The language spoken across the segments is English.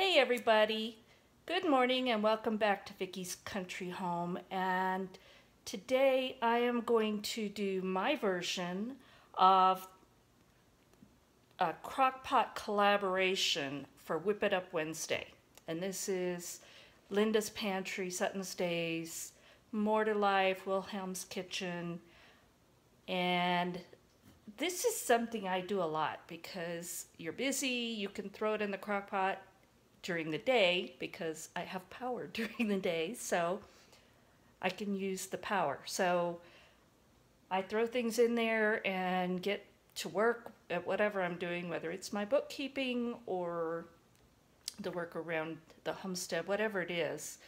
Hey everybody, good morning and welcome back to Vickie's Country Home. And today I am going to do my version of a crock pot collaboration for Whip It Up Wednesday. And this is Linda's Pantry, Sutton's Daze, More to Life, Wilhelm's Kitchen. And this is something I do a lot because you're busy, you can throw it in the crock pot during the day because I have power during the day, so I can use the power. So I throw things in there and get to work at whatever I'm doing, whether it's my bookkeeping or the work around the homestead, whatever it is.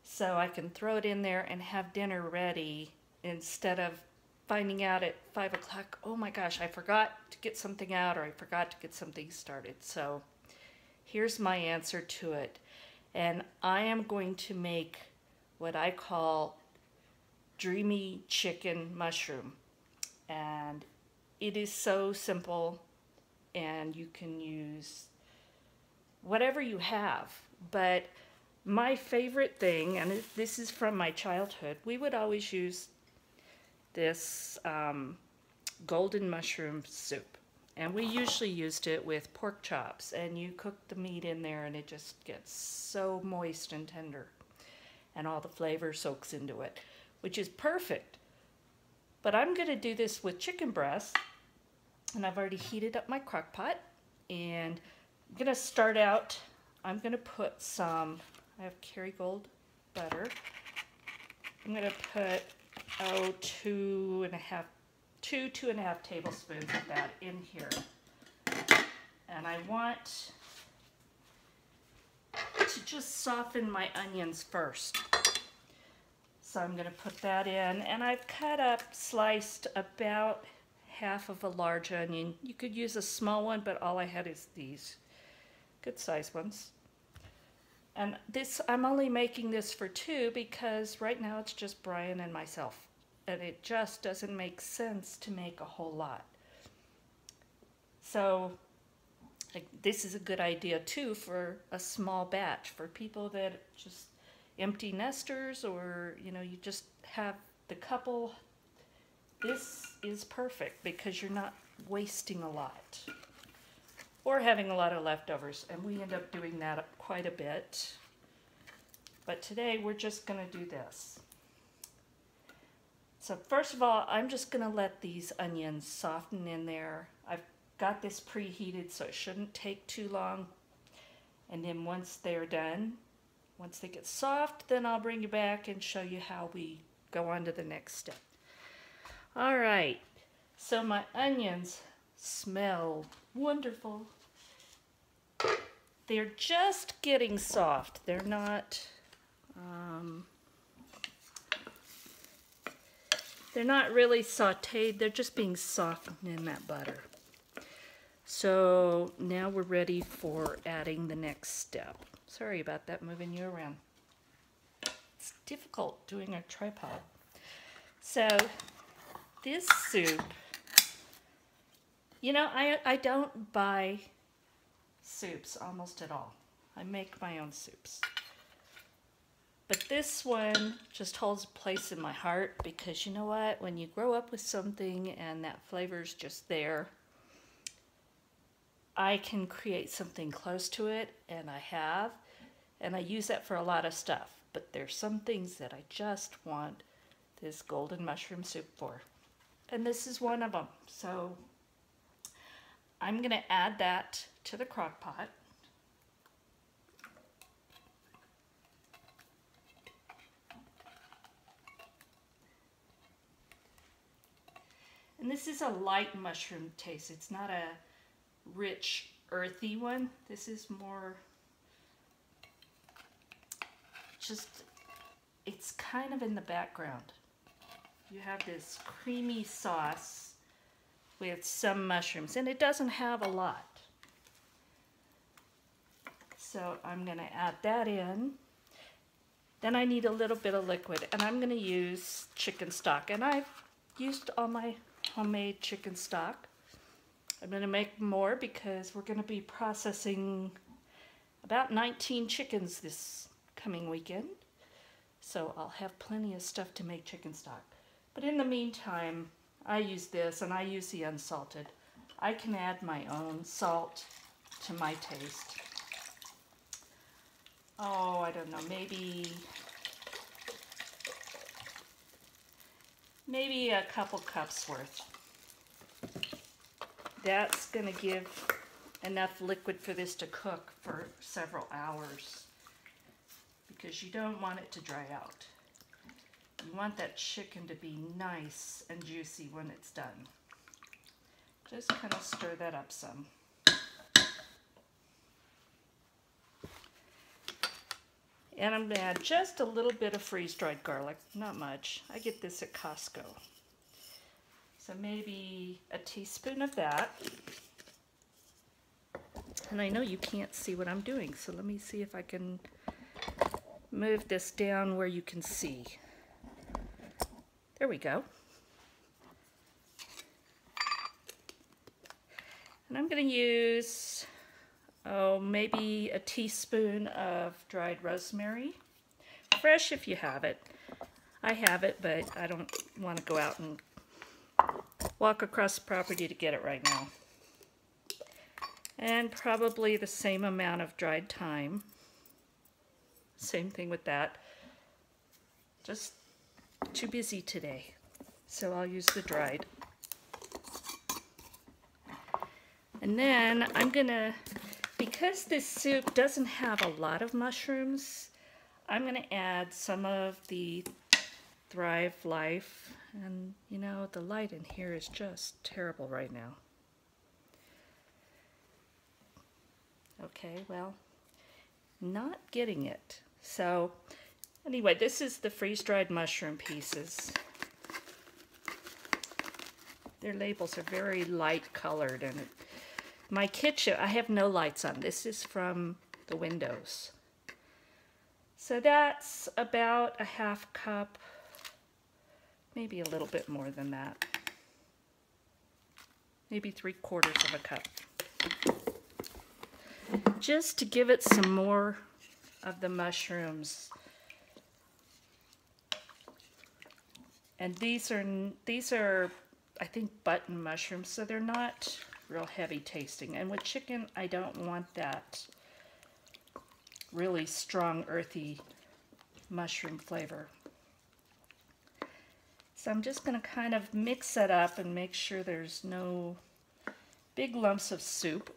So I can throw it in there and have dinner ready instead of finding out at 5 o'clock, oh my gosh, I forgot to get something out or I forgot to get something started. So here's my answer to it. And I am going to make what I call Dreamy chicken mushroom. And it is so simple and you can use whatever you have. But my favorite thing, and this is from my childhood, we would always use this golden mushroom soup. And we usually used it with pork chops, and you cook the meat in there and it just gets so moist and tender. And all the flavor soaks into it, which is perfect. But I'm gonna do this with chicken breast, and I've already heated up my crock pot. And I'm gonna start out, I'm gonna put some, I have Kerrygold butter. I'm gonna put, two and a half tablespoons of that in here. And I want to just soften my onions first. So I'm going to put that in, and I've cut up, sliced about half of a large onion. You could use a small one, but all I had is these good sized ones. And this, I'm only making this for two because right now it's just Brian and myself. And it just doesn't make sense to make a whole lot. So this is a good idea too for a small batch for people that just empty nesters, or you just have the couple. This is perfect because you're not wasting a lot or having a lot of leftovers, and we end up doing that quite a bit. But today we're just going to do this. So first of all, I'm just going to let these onions soften in there. I've got this preheated so it shouldn't take too long. And then once they're done, once they get soft, then I'll bring you back and show you how we go on to the next step. All right, so my onions smell wonderful. They're just getting soft. They're not... they're not really sauteed, they're just being softened in that butter. So now we're ready for adding the next step. Sorry about that, moving you around. It's difficult doing a tripod. So this soup, I don't buy soups almost at all. I make my own soups. But this one just holds a place in my heart because you know what? When you grow up with something and that flavor's just there, I can create something close to it, and I have, and I use that for a lot of stuff. But there's some things that I just want this golden mushroom soup for. And this is one of them. So I'm going to add that to the crock pot. And this is a light mushroom taste. It's not a rich, earthy one. This is more just, it's kind of in the background. You have this creamy sauce with some mushrooms, and it doesn't have a lot. So I'm going to add that in. Then I need a little bit of liquid, and I'm going to use chicken stock. And I've used all my homemade chicken stock. I'm going to make more because we're going to be processing about 19 chickens this coming weekend. So I'll have plenty of stuff to make chicken stock. But in the meantime, I use this, and I use the unsalted. I can add my own salt to my taste. Oh, I don't know, maybe a couple cups worth. That's gonna give enough liquid for this to cook for several hours, because you don't want it to dry out. You want that chicken to be nice and juicy when it's done. Just kind of stir that up some. And I'm going to add just a little bit of freeze-dried garlic, not much. I get this at Costco. So maybe a teaspoon of that. And I know you can't see what I'm doing, so let me see if I can move this down where you can see. There we go. And I'm going to use, maybe a teaspoon of dried rosemary. Fresh if you have it. I have it, but I don't want to go out and walk across the property to get it right now. And probably the same amount of dried thyme. Same thing with that. Just too busy today, so I'll use the dried. And then I'm gonna, because this soup doesn't have a lot of mushrooms, I'm gonna add some of the Thrive Life. And you know, the light in here is just terrible right now. Okay, well, not getting it. So anyway, this is the freeze-dried mushroom pieces. Their labels are very light colored, and my kitchen, I have no lights on. This is from the windows. So that's about a half cup, maybe a little bit more than that. Maybe 3/4 of a cup. Just to give it some more of the mushrooms. And these are I think button mushrooms, so they're not real heavy tasting. And with chicken, I don't want that really strong earthy mushroom flavor. So I'm just going to kind of mix it up and make sure there's no big lumps of soup.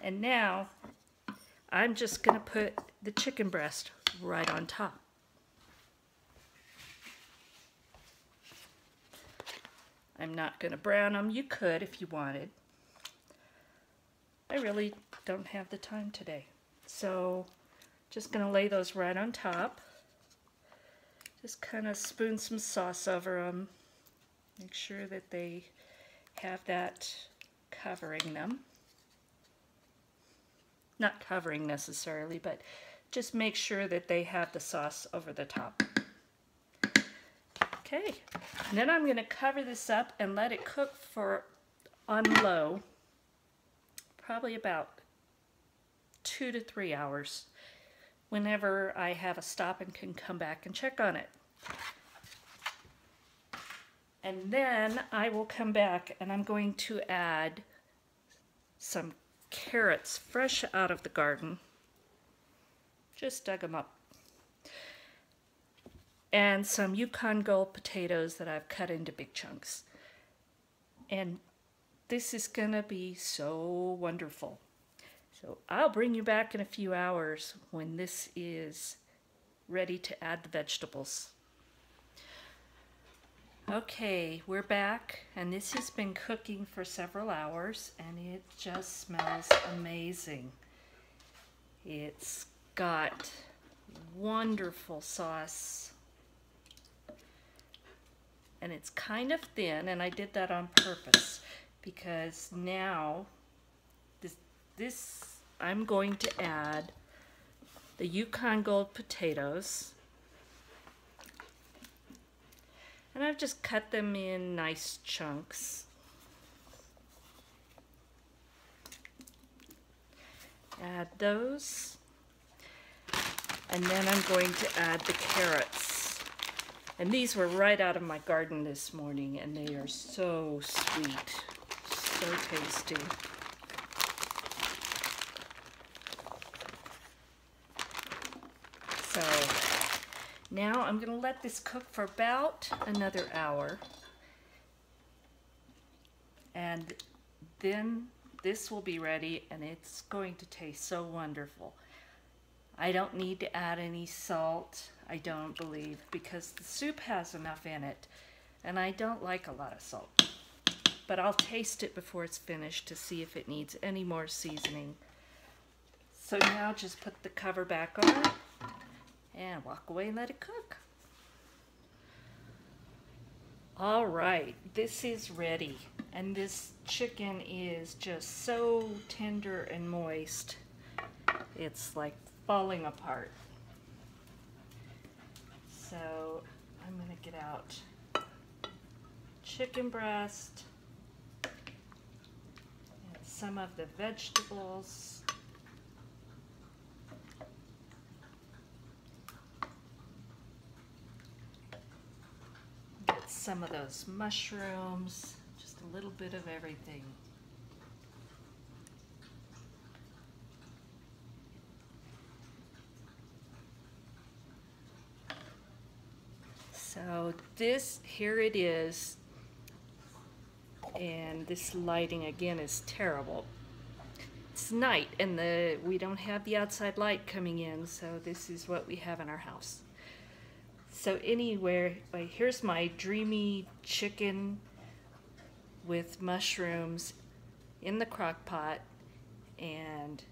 And now I'm just going to put the chicken breast right on top. I'm not going to brown them. You could if you wanted. I really don't have the time today. So just going to lay those right on top. Just kind of spoon some sauce over them. Make sure that they have that covering them. Not covering necessarily, but just make sure that they have the sauce over the top. Okay, and then I'm going to cover this up and let it cook on low, probably about 2 to 3 hours, whenever I have a stop and can come back and check on it. And then I will come back and I'm going to add some carrots fresh out of the garden. Just dug them up. And some Yukon Gold potatoes that I've cut into big chunks. And this is gonna be so wonderful. So I'll bring you back in a few hours when this is ready to add the vegetables. Okay, we're back, and this has been cooking for several hours, and it just smells amazing. It's got wonderful sauce, and it's kind of thin, and I did that on purpose because now this I'm going to add the Yukon Gold potatoes. And I've just cut them in nice chunks. Add those. And then I'm going to add the carrots. And these were right out of my garden this morning, and they are so sweet, so tasty. So now I'm going to let this cook for about another hour. And then this will be ready, and it's going to taste so wonderful. I don't need to add any salt, I don't believe, because the soup has enough in it, and I don't like a lot of salt. But I'll taste it before it's finished to see if it needs any more seasoning. So now just put the cover back on and walk away and let it cook. All right, this is ready, and this chicken is just so tender and moist. It's like falling apart. So I'm gonna get out chicken breast and some of the vegetables. Get some of those mushrooms, just a little bit of everything. So this, here it is, and this lighting again is terrible. It's night, and we don't have the outside light coming in, so this is what we have in our house. So anyway, here's my Dreamy chicken with mushrooms in the crock pot, and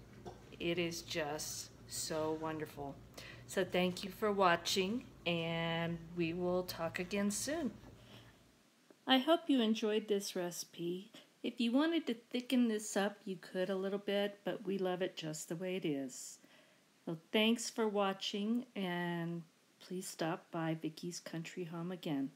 it is just so wonderful. So thank you for watching, and we will talk again soon. I hope you enjoyed this recipe. If you wanted to thicken this up, you could a little bit, but we love it just the way it is. Well, thanks for watching, and please stop by Vickie's Country Home again.